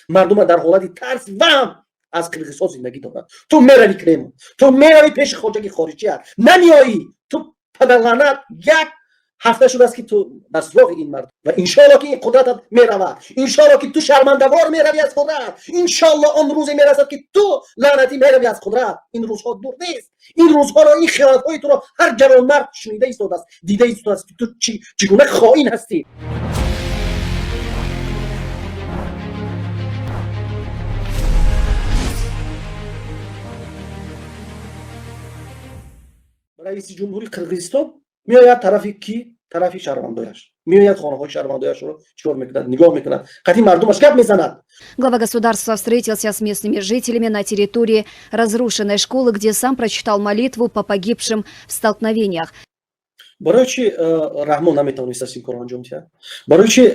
مردم در حالت ترس و هم از قرقیزستان زندگی دارن. تو میروی کریم، تو میروی پیش خواجه خارجی نمیایی. تو پدرلعنت یک هفته شده است که تو در سراغ این مرد و انشالله که این قدرتت میروه، انشالله که تو شرمنده‌وار میروی از قدرت، انشالله آن روزی میرسد که تو لعنتی میروی از قدرت. این روزها دور نیست. این روزها را، این خیانت‌های تو را هر جوان مرد شنیده ایستاده است، دیده ایستاده است که تو چگونه خائن هستی. رئیس جمهوری قرقیزستان میآید طرفی کی؟ طرفی شهروندایش میآید خانه‌های شهروندایش رو چیکار میکنند؟ نگاه میکنند. قطعی مردمش گپ میزنند. Глава государства встретился с местными жителями на территории разрушенной школы, где сам прочитал молитву по погибшим в столкновениях. برای چی رحمان نمیتونست این کار انجام دهد؟ برای چی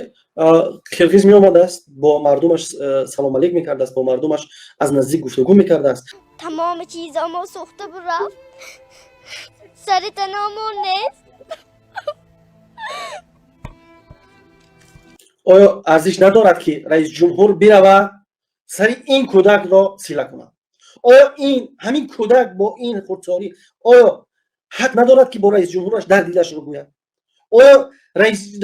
قرقیز میآمده است با مردمش سلام علیک میکرده است، با مردمش از نزدیک گفتگو میکرده است؟ تمام چیزامو سوخته برفت، سر تنامون نیست. آیا ارزش ندارد که رئیس جمهور بروه سر این کودک را سیله کند؟ آیا این همین کودک با این خودساری آیا حق ندارد که با رئیس جمهورش در دیدش رو گوید؟ آیا رئیس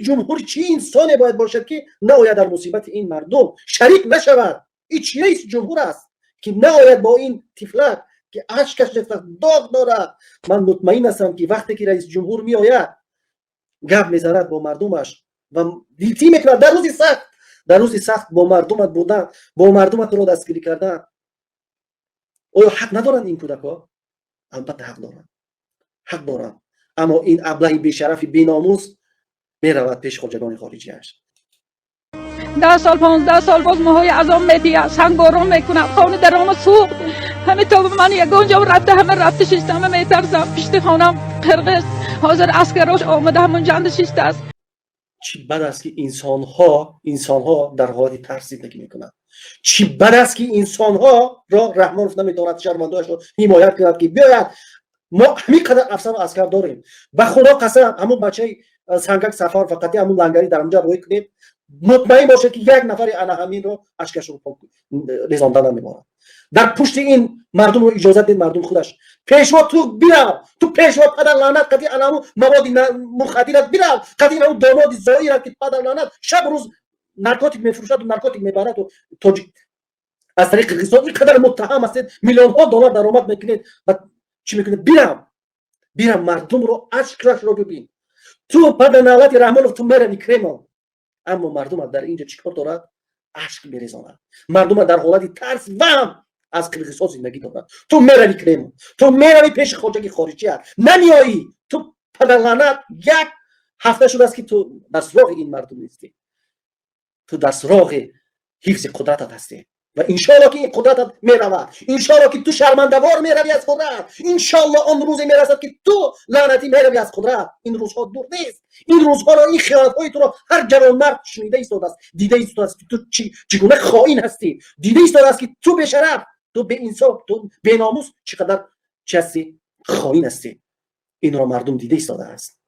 جمهور چی انسانی باید باشد که نباید در مصیبت این مردم شریک نشود؟ این چی رئیس جمهور است که نباید با این طفلک که اشکش ریخته داغ دارد؟ من مطمئن هستم که وقتی که رئیس جمهور میآید گپ میزند با مردمش و دیتی میکند در روز سخت با مردمت بودن، با مردمت رو دستگیری کردن. آیا حق ندارن این کودک‌ها؟ البته حق دارن. اما این ابله بیشرف بیناموس میرود پیش خواجگان خارجیش. 10 سال 15 سال باز موهای ازام میپیه، سنگارم میکنم، خانه درام سوخت. همه تا من یگانجا رفته شیشتم میترسم. پیشت خانم قرقیز حاضر اسکراش آمده همون جند شیشته است. چی بد است که انسانها در حالت ترس زندگی میکنند. چی بد است که انسانها را رحمان نمیتواند شرمنده‌اش را حمایت کند که بیاید. ما همین قدر افسر و عسکر داریم. به خدا قسم همون بچه سنگک سفر فقط همون لنگری در اونجا روی کنید، مطمئن باشه که یک نفر انا همین رو اشکش رو ریزانده نمیماند. در پشت این مردم رو اجازه دید مردم خودش پیشوا تو بیرو، تو پیشوا پدر لعنت قضیه علامو مواد مخدرات بیرو، قضیه علامو داماد زایرت که پدر لعنت شب روز نارکوتیک میفروشد و نارکوتیک میبرد و از طریق قرقیزستان این قدر متهم هستید، میلیون ها دلار درآمد میکنید و چی میکنید؟ بیرم مردم رو اشکش رو ببین. تو پدر نالت رحمان تو میروی کریم، اما مردم در اینجا چیکار دارد؟ اشک میریزاند. مردم در حالت ترس و هم از قرقیزستان زندگی دارد. تو میروی کریم، تو میروی پیش خواجه خارجی نمیایی. تو پدر لعنت یک هفته شده است که تو در سراغ این مردم نیستی، تو در سراغ حفظ قدرتت هستی و انشالله که این قدرتت میروه، انشالله که تو شرمنده‌وار میروی از قدرت، انشالله آن روزی میرسد که تو لعنتی میروی از قدرت. این روزها دور نیست. این روزها را، این خیانت‌های تو را هر جوان مرد شنیده ایستاده است، دیده ایستاده است که تو چگونه خائن هستی، دیده ایستاده است که تو بی‌شرف، تو بی‌انصاف، تو بی‌ناموس چقدر هستی، خائن هستی. این را مردم دیده ایستاده است.